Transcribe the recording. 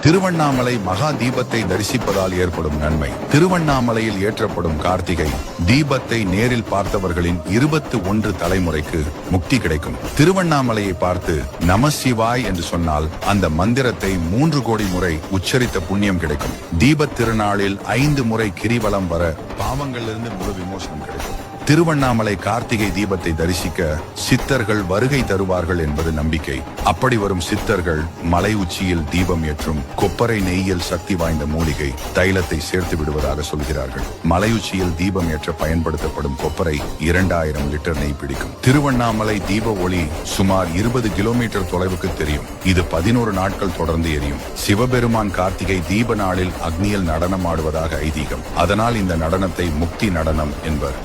திருவண்ணாமலை மகா தீபத்தை தரிசிப்பதால் ஏற்படும் நன்மை. திருவண்ணாமலையில் ஏற்றப்படும் கார்த்திகை தீபத்தை நேரில் பார்த்தவர்களின் 21 தலைமுறைக்கு முக்தி கிடைக்கும். திருவண்ணாமலையை பார்த்து நம சிவாய் என்று சொன்னால் அந்த மந்திரத்தை 3 கோடி முறை உச்சரித்த புண்ணியம் கிடைக்கும். தீபத் திருநாளில் 5 முறை கிரிவலம் வர பாவங்களிலிருந்து முழு விமோசனம் கிடைக்கும். திருவண்ணாமலை கார்த்திகை தீபத்தை தரிசிக்க சித்தர்கள் வருகை தருவார்கள் என்பது நம்பிக்கை. அப்படி வரும் சித்தர்கள் மலை உச்சியில் தீபம் ஏற்றும் கொப்பரை நெய்யில் சக்தி வாய்ந்த மூலிகை தைலத்தை சேர்த்து விடுவதாக சொல்கிறார்கள். மலை உச்சியில் தீபம் ஏற்ற பயன்படுத்தப்படும் கொப்பரை 2000 லிட்டர் நெய் பிடிக்கும். திருவண்ணாமலை தீப ஒளி சுமார் 20 கிலோமீட்டர் தொலைவுக்கு தெரியும். இது 11 நாட்கள் தொடர்ந்து எரியும். சிவபெருமான் கார்த்திகை தீப நாளில் அக்னியில் நடனம் ஆடுவதாக ஐதீகம். அதனால் இந்த நடனத்தை முக்தி நடனம் என்பர்.